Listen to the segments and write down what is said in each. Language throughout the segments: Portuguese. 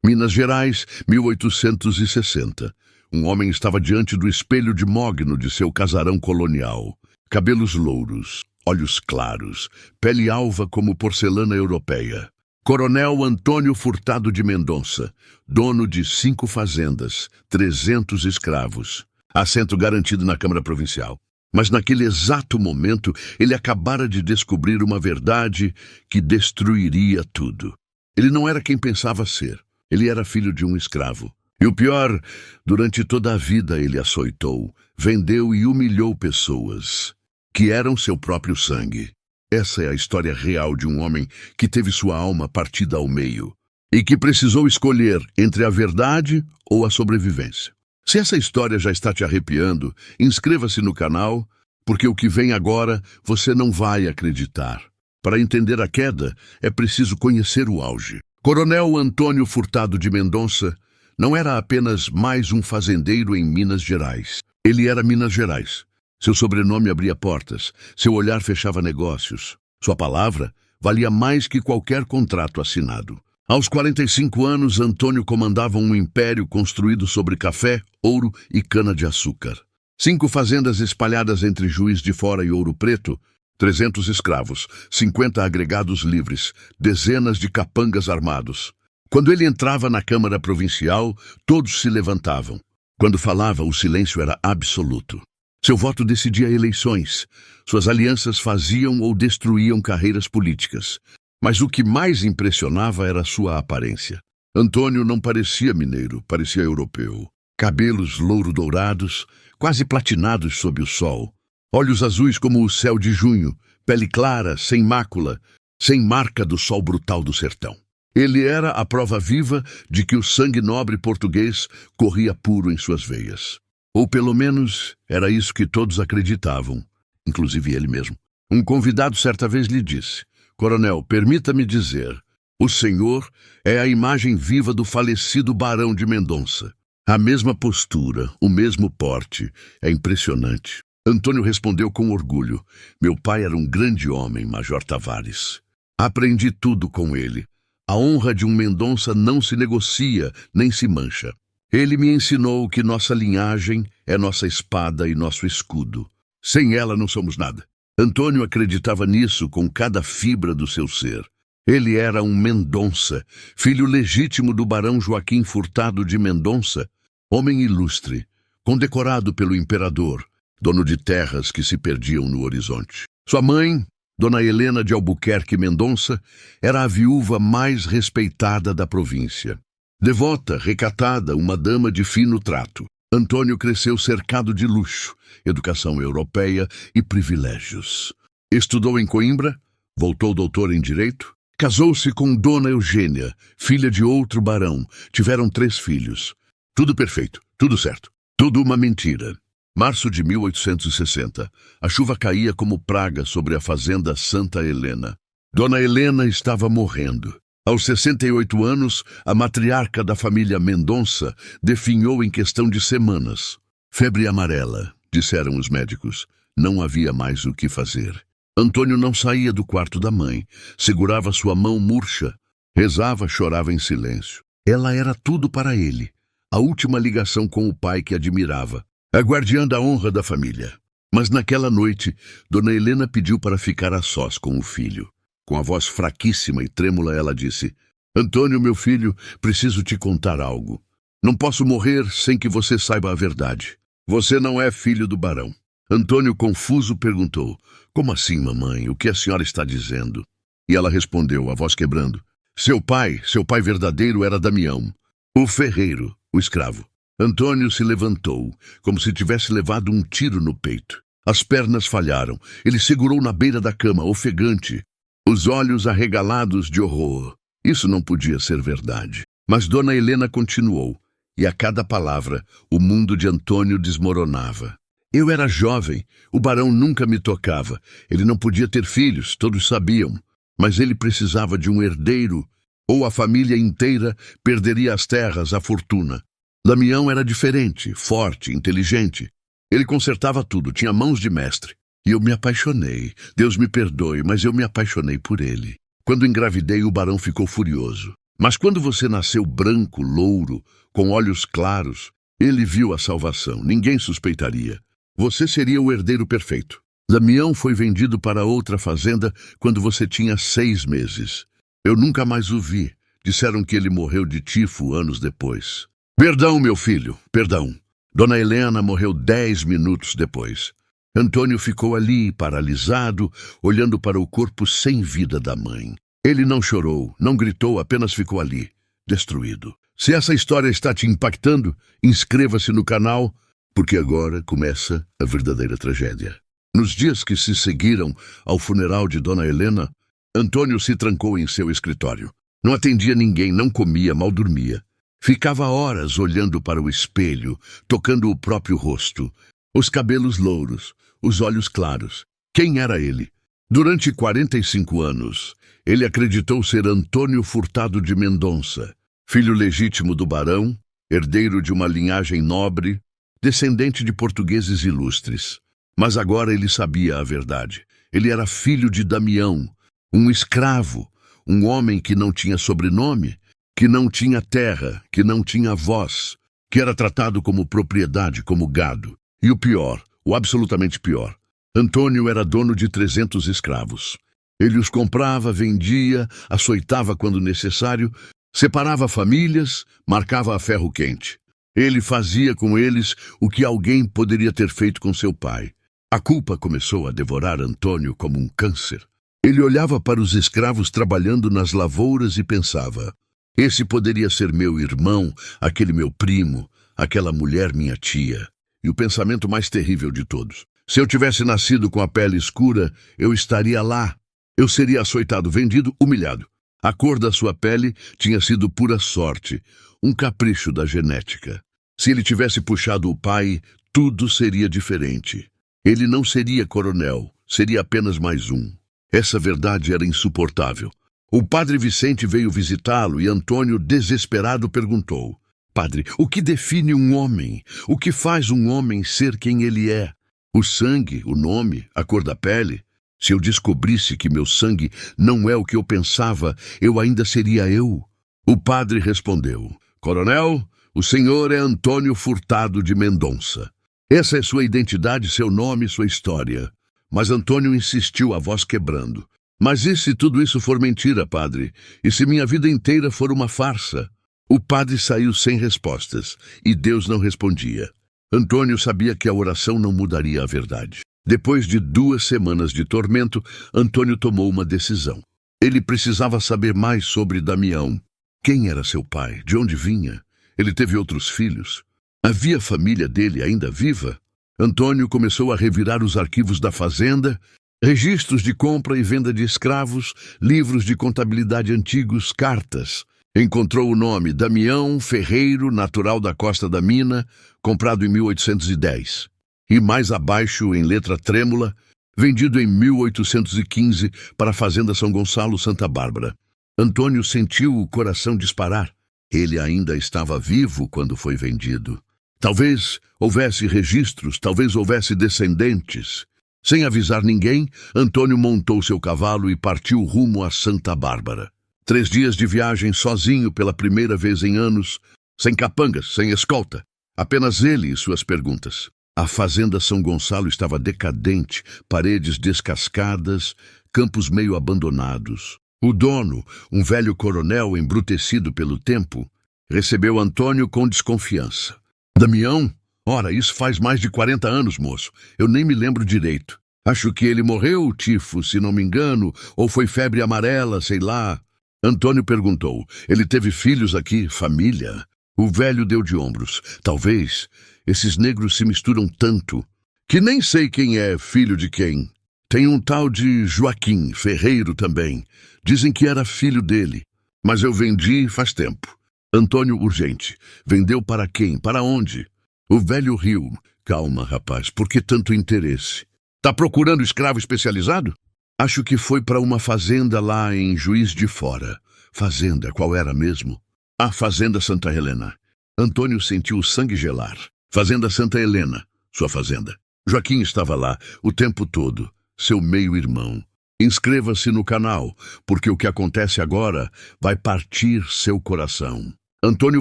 Minas Gerais, 1860. Um homem estava diante do espelho de mogno de seu casarão colonial. Cabelos louros, olhos claros, pele alva como porcelana europeia. Coronel Antônio Furtado de Mendonça, dono de 5 fazendas, 300 escravos. Assento garantido na Câmara Provincial. Mas naquele exato momento, ele acabara de descobrir uma verdade que destruiria tudo. Ele não era quem pensava ser. Ele era filho de um escravo. E o pior, durante toda a vida ele açoitou, vendeu e humilhou pessoas que eram seu próprio sangue. Essa é a história real de um homem que teve sua alma partida ao meio e que precisou escolher entre a verdade ou a sobrevivência. Se essa história já está te arrepiando, inscreva-se no canal, porque o que vem agora você não vai acreditar. Para entender a queda, é preciso conhecer o auge. Coronel Antônio Furtado de Mendonça não era apenas mais um fazendeiro em Minas Gerais. Ele era Minas Gerais. Seu sobrenome abria portas, seu olhar fechava negócios. Sua palavra valia mais que qualquer contrato assinado. Aos 45 anos, Antônio comandava um império construído sobre café, ouro e cana-de-açúcar. 5 fazendas espalhadas entre Juiz de Fora e Ouro Preto, 300 escravos, 50 agregados livres, dezenas de capangas armados. Quando ele entrava na Câmara Provincial, todos se levantavam. Quando falava, o silêncio era absoluto. Seu voto decidia eleições. Suas alianças faziam ou destruíam carreiras políticas. Mas o que mais impressionava era sua aparência. Antônio não parecia mineiro, parecia europeu. Cabelos louro-dourados, quase platinados sob o sol. Olhos azuis como o céu de junho, pele clara, sem mácula, sem marca do sol brutal do sertão. Ele era a prova viva de que o sangue nobre português corria puro em suas veias. Ou pelo menos era isso que todos acreditavam, inclusive ele mesmo. Um convidado certa vez lhe disse: "Coronel, permita-me dizer, o senhor é a imagem viva do falecido Barão de Mendonça. A mesma postura, o mesmo porte, é impressionante." Antônio respondeu com orgulho: "Meu pai era um grande homem, Major Tavares. Aprendi tudo com ele. A honra de um Mendonça não se negocia, nem se mancha. Ele me ensinou que nossa linhagem é nossa espada e nosso escudo. Sem ela não somos nada." Antônio acreditava nisso com cada fibra do seu ser. Ele era um Mendonça, filho legítimo do Barão Joaquim Furtado de Mendonça, homem ilustre, condecorado pelo imperador, dono de terras que se perdiam no horizonte. Sua mãe, Dona Helena de Albuquerque Mendonça, era a viúva mais respeitada da província. Devota, recatada, uma dama de fino trato. Antônio cresceu cercado de luxo, educação europeia e privilégios. Estudou em Coimbra, voltou doutor em Direito, casou-se com Dona Eugênia, filha de outro barão. Tiveram 3 filhos. Tudo perfeito, tudo certo, tudo uma mentira. Março de 1860. A chuva caía como praga sobre a fazenda Santa Helena. Dona Helena estava morrendo. Aos 68 anos, a matriarca da família Mendonça definhou em questão de semanas. Febre amarela, disseram os médicos. Não havia mais o que fazer. Antônio não saía do quarto da mãe. Segurava sua mão murcha. Rezava, chorava em silêncio. Ela era tudo para ele. A última ligação com o pai que admirava. A guardiã da honra da família. Mas naquela noite, Dona Helena pediu para ficar a sós com o filho. Com a voz fraquíssima e trêmula, ela disse: "Antônio, meu filho, preciso te contar algo. Não posso morrer sem que você saiba a verdade. Você não é filho do barão." Antônio, confuso, perguntou: "Como assim, mamãe? O que a senhora está dizendo?" E ela respondeu, a voz quebrando: seu pai verdadeiro era Damião, o ferreiro, o escravo." Antônio se levantou, como se tivesse levado um tiro no peito. As pernas falharam. Ele segurou na beira da cama, ofegante, os olhos arregalados de horror. Isso não podia ser verdade. Mas Dona Helena continuou, e a cada palavra, o mundo de Antônio desmoronava. "Eu era jovem, o barão nunca me tocava. Ele não podia ter filhos, todos sabiam. Mas ele precisava de um herdeiro, ou a família inteira perderia as terras, a fortuna. Damião era diferente, forte, inteligente. Ele consertava tudo, tinha mãos de mestre. E eu me apaixonei. Deus me perdoe, mas eu me apaixonei por ele. Quando engravidei, o barão ficou furioso. Mas quando você nasceu branco, louro, com olhos claros, ele viu a salvação. Ninguém suspeitaria. Você seria o herdeiro perfeito. Damião foi vendido para outra fazenda quando você tinha 6 meses. Eu nunca mais o vi. Disseram que ele morreu de tifo anos depois. Perdão, meu filho, perdão. Dona Helena morreu 10 minutos depois. Antônio ficou ali, paralisado, olhando para o corpo sem vida da mãe. Ele não chorou, não gritou, apenas ficou ali, destruído. Se essa história está te impactando, inscreva-se no canal, porque agora começa a verdadeira tragédia. Nos dias que se seguiram ao funeral de Dona Helena, Antônio se trancou em seu escritório. Não atendia ninguém, não comia, mal dormia. Ficava horas olhando para o espelho, tocando o próprio rosto. Os cabelos louros, os olhos claros. Quem era ele? Durante 45 anos, ele acreditou ser Antônio Furtado de Mendonça, filho legítimo do barão, herdeiro de uma linhagem nobre, descendente de portugueses ilustres. Mas agora ele sabia a verdade. Ele era filho de Damião, um escravo, um homem que não tinha sobrenome, que não tinha terra, que não tinha voz, que era tratado como propriedade, como gado. E o pior, o absolutamente pior, Antônio era dono de 300 escravos. Ele os comprava, vendia, açoitava quando necessário, separava famílias, marcava a ferro quente. Ele fazia com eles o que alguém poderia ter feito com seu pai. A culpa começou a devorar Antônio como um câncer. Ele olhava para os escravos trabalhando nas lavouras e pensava: esse poderia ser meu irmão, aquele meu primo, aquela mulher minha tia. E o pensamento mais terrível de todos: se eu tivesse nascido com a pele escura, eu estaria lá. Eu seria açoitado, vendido, humilhado. A cor da sua pele tinha sido pura sorte, um capricho da genética. Se ele tivesse puxado o pai, tudo seria diferente. Ele não seria coronel, seria apenas mais um. Essa verdade era insuportável. O padre Vicente veio visitá-lo e Antônio, desesperado, perguntou: Padre, o que define um homem? O que faz um homem ser quem ele é? O sangue, o nome, a cor da pele? Se eu descobrisse que meu sangue não é o que eu pensava, eu ainda seria eu. O padre respondeu: Coronel, o senhor é Antônio Furtado de Mendonça. Essa é sua identidade, seu nome, sua história. Mas Antônio insistiu, a voz quebrando: Mas e se tudo isso for mentira, padre? E se minha vida inteira for uma farsa? O padre saiu sem respostas, e Deus não respondia. Antônio sabia que a oração não mudaria a verdade. Depois de 2 semanas de tormento, Antônio tomou uma decisão. Ele precisava saber mais sobre Damião. Quem era seu pai? De onde vinha? Ele teve outros filhos? Havia a família dele ainda viva? Antônio começou a revirar os arquivos da fazenda, registros de compra e venda de escravos, livros de contabilidade antigos, cartas. Encontrou o nome Damião Ferreiro, natural da Costa da Mina, comprado em 1810. E mais abaixo, em letra trêmula, vendido em 1815 para a Fazenda São Gonçalo, Santa Bárbara. Antônio sentiu o coração disparar. Ele ainda estava vivo quando foi vendido. Talvez houvesse registros, talvez houvesse descendentes. Sem avisar ninguém, Antônio montou seu cavalo e partiu rumo a Santa Bárbara. 3 dias de viagem sozinho pela primeira vez em anos, sem capangas, sem escolta. Apenas ele e suas perguntas. A Fazenda São Gonçalo estava decadente, paredes descascadas, campos meio abandonados. O dono, um velho coronel embrutecido pelo tempo, recebeu Antônio com desconfiança. Damião? Ora, isso faz mais de 40 anos, moço. Eu nem me lembro direito. Acho que ele morreu, tifo, se não me engano, ou foi febre amarela, sei lá. Antônio perguntou: ele teve filhos aqui, família? O velho deu de ombros. Talvez. Esses negros se misturam tanto que nem sei quem é filho de quem. Tem um tal de Joaquim Ferreiro também. Dizem que era filho dele. Mas eu vendi faz tempo. Antônio, urgente. Vendeu para quem? Para onde? O velho riu. Calma, rapaz, por que tanto interesse? Tá procurando escravo especializado? Acho que foi para uma fazenda lá em Juiz de Fora. Fazenda, qual era mesmo? A Fazenda Santa Helena. Antônio sentiu o sangue gelar. Fazenda Santa Helena, sua fazenda. Joaquim estava lá o tempo todo, seu meio-irmão. Inscreva-se no canal, porque o que acontece agora vai partir seu coração. Antônio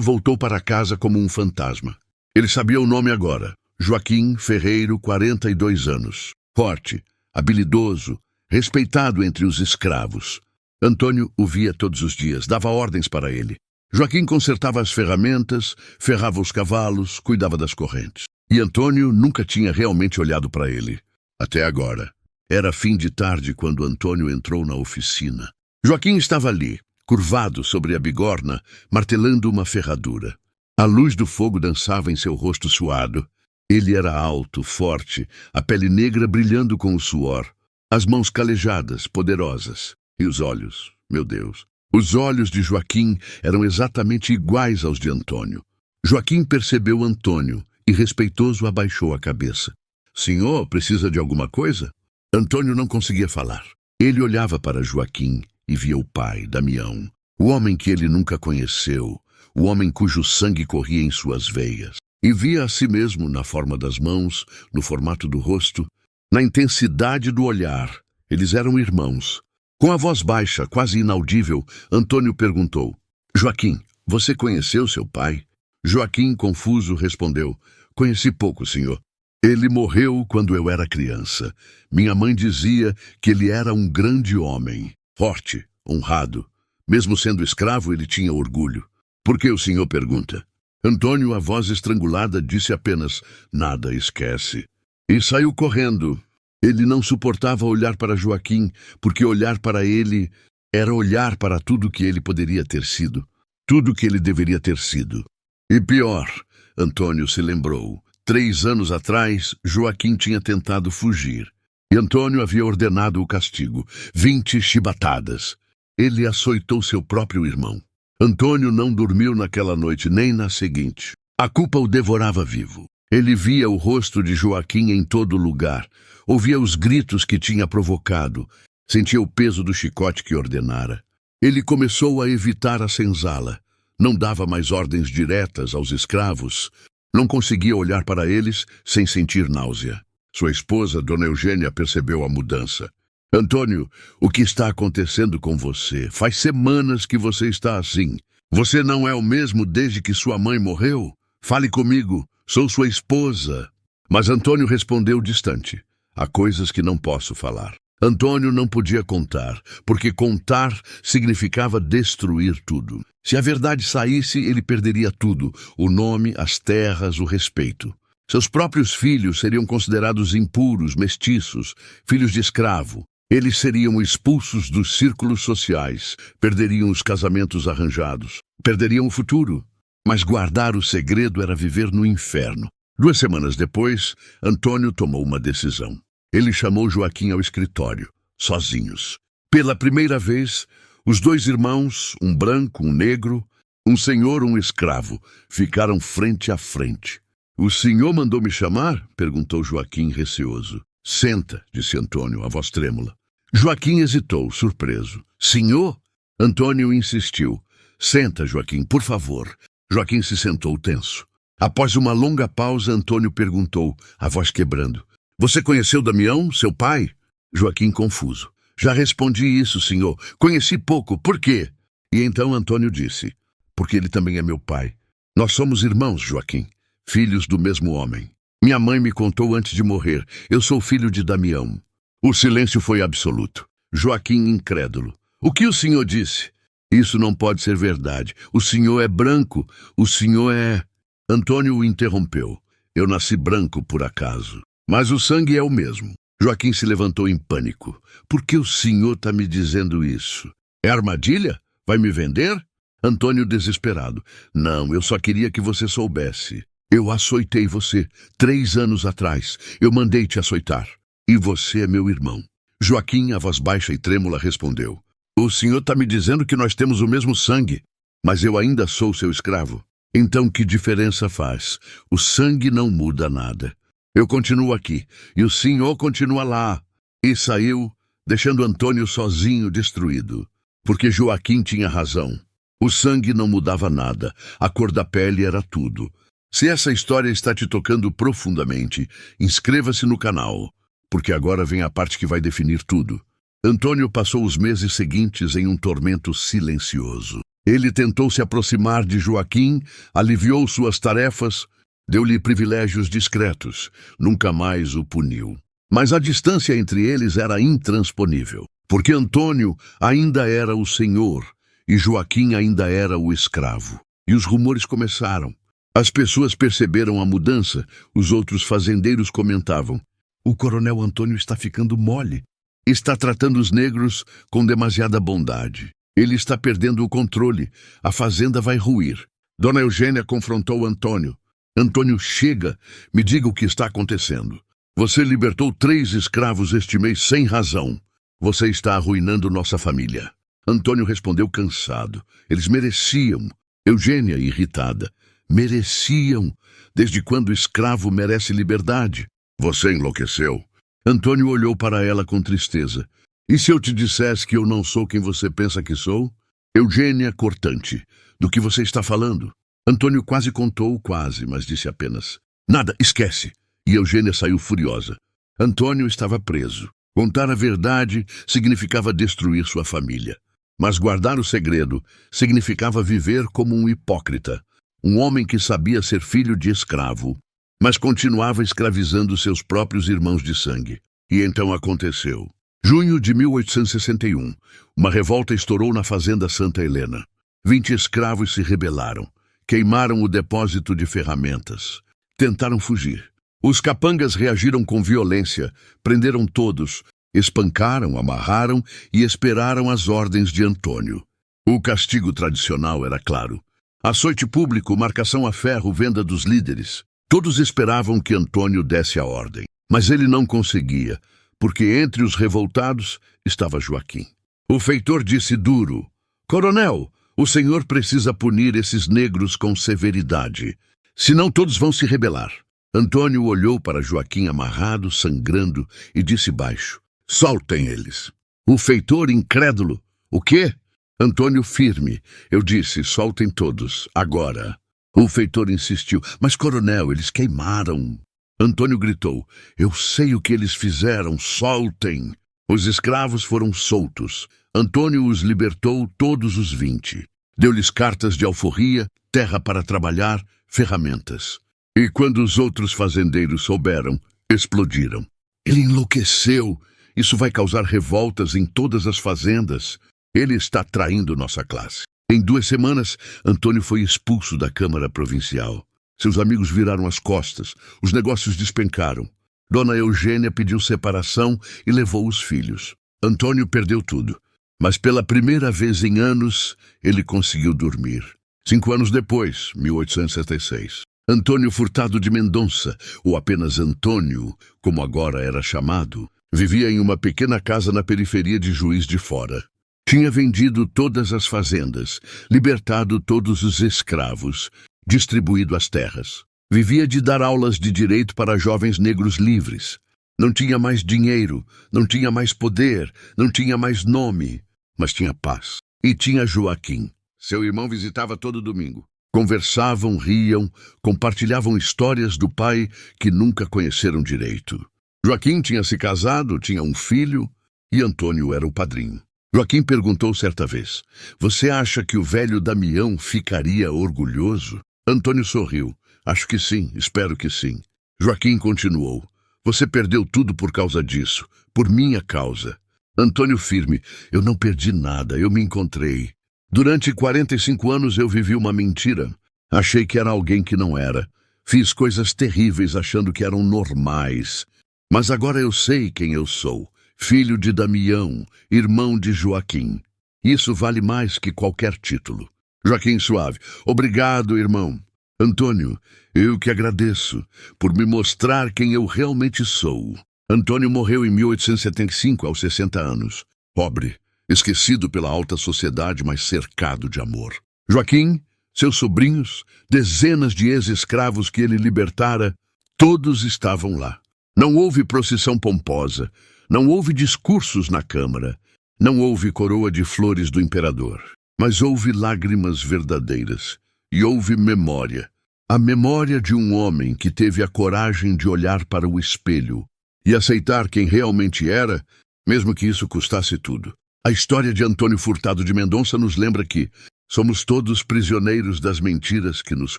voltou para casa como um fantasma. Ele sabia o nome agora. Joaquim Ferreiro, 42 anos. Forte, habilidoso, respeitado entre os escravos. Antônio o via todos os dias, dava ordens para ele. Joaquim consertava as ferramentas, ferrava os cavalos, cuidava das correntes. E Antônio nunca tinha realmente olhado para ele. Até agora. Era fim de tarde quando Antônio entrou na oficina. Joaquim estava ali, curvado sobre a bigorna, martelando uma ferradura. A luz do fogo dançava em seu rosto suado. Ele era alto, forte, a pele negra brilhando com o suor, as mãos calejadas, poderosas. E os olhos, meu Deus. Os olhos de Joaquim eram exatamente iguais aos de Antônio. Joaquim percebeu Antônio e, respeitoso, abaixou a cabeça. Senhor, precisa de alguma coisa? Antônio não conseguia falar. Ele olhava para Joaquim e via o pai, Damião, o homem que ele nunca conheceu, o homem cujo sangue corria em suas veias. E via a si mesmo na forma das mãos, no formato do rosto, na intensidade do olhar. Eles eram irmãos. Com a voz baixa, quase inaudível, Antônio perguntou: Joaquim, você conheceu seu pai? Joaquim, confuso, respondeu: Conheci pouco, senhor. Ele morreu quando eu era criança. Minha mãe dizia que ele era um grande homem, forte, honrado. Mesmo sendo escravo, ele tinha orgulho. Por que o senhor pergunta? Antônio, a voz estrangulada, disse apenas: Nada, esquece. E saiu correndo. Ele não suportava olhar para Joaquim, porque olhar para ele era olhar para tudo que ele poderia ter sido, tudo que ele deveria ter sido. E pior, Antônio se lembrou. 3 anos atrás, Joaquim tinha tentado fugir. E Antônio havia ordenado o castigo, 20 chibatadas. Ele açoitou seu próprio irmão. Antônio não dormiu naquela noite, nem na seguinte. A culpa o devorava vivo. Ele via o rosto de Joaquim em todo lugar, ouvia os gritos que tinha provocado, sentia o peso do chicote que ordenara. Ele começou a evitar a senzala. Não dava mais ordens diretas aos escravos. Não conseguia olhar para eles sem sentir náusea. Sua esposa, Dona Eugênia, percebeu a mudança. Antônio, o que está acontecendo com você? Faz semanas que você está assim. Você não é o mesmo desde que sua mãe morreu? Fale comigo, sou sua esposa. Mas Antônio respondeu distante. Há coisas que não posso falar. Antônio não podia contar, porque contar significava destruir tudo. Se a verdade saísse, ele perderia tudo, o nome, as terras, o respeito. Seus próprios filhos seriam considerados impuros, mestiços, filhos de escravo. Eles seriam expulsos dos círculos sociais, perderiam os casamentos arranjados, perderiam o futuro. Mas guardar o segredo era viver no inferno. 2 semanas depois, Antônio tomou uma decisão. Ele chamou Joaquim ao escritório, sozinhos. Pela primeira vez, os 2 irmãos, um branco, um negro, um senhor, um escravo, ficaram frente a frente. O senhor mandou me chamar? Perguntou Joaquim, receoso. Senta, disse Antônio, a voz trêmula. Joaquim hesitou, surpreso. Senhor? Antônio insistiu. Senta, Joaquim, por favor. Joaquim se sentou tenso. Após uma longa pausa, Antônio perguntou, a voz quebrando. Você conheceu Damião, seu pai? Joaquim, confuso. Já respondi isso, senhor. Conheci pouco. Por quê? E então Antônio disse. Porque ele também é meu pai. Nós somos irmãos, Joaquim. Filhos do mesmo homem. Minha mãe me contou antes de morrer. Eu sou filho de Damião. O silêncio foi absoluto. Joaquim, incrédulo. O que o senhor disse? Isso não pode ser verdade. O senhor é branco. O senhor é... Antônio o interrompeu. Eu nasci branco por acaso. Mas o sangue é o mesmo. Joaquim se levantou em pânico. Por que o senhor está me dizendo isso? É armadilha? Vai me vender? Antônio desesperado. Não, eu só queria que você soubesse. Eu açoitei você 3 anos atrás. Eu mandei te açoitar. E você é meu irmão. Joaquim, a voz baixa e trêmula, respondeu. O senhor está me dizendo que nós temos o mesmo sangue, mas eu ainda sou seu escravo. Então que diferença faz? O sangue não muda nada. Eu continuo aqui, e o senhor continua lá. E saiu, deixando Antônio sozinho, destruído. Porque Joaquim tinha razão. O sangue não mudava nada, a cor da pele era tudo. Se essa história está te tocando profundamente, inscreva-se no canal, porque agora vem a parte que vai definir tudo. Antônio passou os meses seguintes em um tormento silencioso. Ele tentou se aproximar de Joaquim, aliviou suas tarefas, deu-lhe privilégios discretos, nunca mais o puniu. Mas a distância entre eles era intransponível, porque Antônio ainda era o senhor e Joaquim ainda era o escravo. E os rumores começaram. As pessoas perceberam a mudança, os outros fazendeiros comentavam: "O coronel Antônio está ficando mole. Está tratando os negros com demasiada bondade. Ele está perdendo o controle. A fazenda vai ruir." Dona Eugênia confrontou Antônio. "Antônio, chega. Me diga o que está acontecendo. Você libertou 3 escravos este mês sem razão. Você está arruinando nossa família." Antônio respondeu cansado. "Eles mereciam." Eugênia, irritada: "Mereciam? Desde quando o escravo merece liberdade?" "Você enlouqueceu." Antônio olhou para ela com tristeza. "E se eu te dissesse que eu não sou quem você pensa que sou?" Eugênia, cortante: "Do que você está falando?" Antônio quase contou, mas disse apenas: "Nada, esquece." E Eugênia saiu furiosa. Antônio estava preso. Contar a verdade significava destruir sua família. Mas guardar o segredo significava viver como um hipócrita. Um homem que sabia ser filho de escravo, mas continuava escravizando seus próprios irmãos de sangue. E então aconteceu. Junho de 1861, uma revolta estourou na fazenda Santa Helena. 20 escravos se rebelaram, queimaram o depósito de ferramentas, tentaram fugir. Os capangas reagiram com violência, prenderam todos, espancaram, amarraram e esperaram as ordens de Antônio. O castigo tradicional era claro: açoite público, marcação a ferro, venda dos líderes. Todos esperavam que Antônio desse a ordem, mas ele não conseguia, porque entre os revoltados estava Joaquim. O feitor disse duro: "Coronel, o senhor precisa punir esses negros com severidade, senão todos vão se rebelar." Antônio olhou para Joaquim amarrado, sangrando, e disse baixo: "Soltem eles." O feitor, incrédulo: "O quê?" Antônio, firme: "Eu disse, soltem todos, agora." O feitor insistiu: "Mas, coronel, eles queimaram." Antônio gritou: "Eu sei o que eles fizeram, soltem." Os escravos foram soltos. Antônio os libertou, todos os 20. Deu-lhes cartas de alforria, terra para trabalhar, ferramentas. E quando os outros fazendeiros souberam, explodiram. "Ele enlouqueceu. Isso vai causar revoltas em todas as fazendas. Ele está traindo nossa classe." Em 2 semanas, Antônio foi expulso da Câmara Provincial. Seus amigos viraram as costas, os negócios despencaram. Dona Eugênia pediu separação e levou os filhos. Antônio perdeu tudo, mas pela primeira vez em anos, ele conseguiu dormir. 5 anos depois, 1866, Antônio Furtado de Mendonça, ou apenas Antônio, como agora era chamado, vivia em uma pequena casa na periferia de Juiz de Fora. Tinha vendido todas as fazendas, libertado todos os escravos, distribuído as terras. Vivia de dar aulas de direito para jovens negros livres. Não tinha mais dinheiro, não tinha mais poder, não tinha mais nome, mas tinha paz. E tinha Joaquim. Seu irmão visitava todo domingo. Conversavam, riam, compartilhavam histórias do pai que nunca conheceram direito. Joaquim tinha se casado, tinha um filho, e Antônio era o padrinho. Joaquim perguntou certa vez: "Você acha que o velho Damião ficaria orgulhoso?" Antônio sorriu: "Acho que sim, espero que sim." Joaquim continuou: "Você perdeu tudo por causa disso, por minha causa." Antônio, firme: "Eu não perdi nada, eu me encontrei. Durante 45 anos eu vivi uma mentira. Achei que era alguém que não era. Fiz coisas terríveis achando que eram normais. Mas agora eu sei quem eu sou. Filho de Damião, irmão de Joaquim. Isso vale mais que qualquer título." Joaquim suave: "Obrigado, irmão." Antônio: "Eu que agradeço por me mostrar quem eu realmente sou." Antônio morreu em 1875, aos 60 anos. Pobre, esquecido pela alta sociedade, mas cercado de amor. Joaquim, seus sobrinhos, dezenas de ex-escravos que ele libertara, todos estavam lá. Não houve procissão pomposa, não houve discursos na Câmara, não houve coroa de flores do imperador, mas houve lágrimas verdadeiras e houve memória. A memória de um homem que teve a coragem de olhar para o espelho e aceitar quem realmente era, mesmo que isso custasse tudo. A história de Antônio Furtado de Mendonça nos lembra que somos todos prisioneiros das mentiras que nos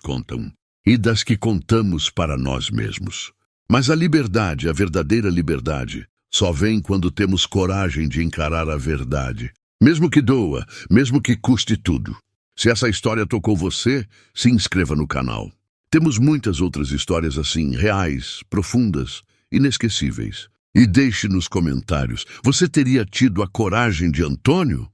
contam e das que contamos para nós mesmos. Mas a liberdade, a verdadeira liberdade, só vem quando temos coragem de encarar a verdade, mesmo que doa, mesmo que custe tudo. Se essa história tocou você, se inscreva no canal. Temos muitas outras histórias assim, reais, profundas, inesquecíveis. E deixe nos comentários, você teria tido a coragem de Antônio?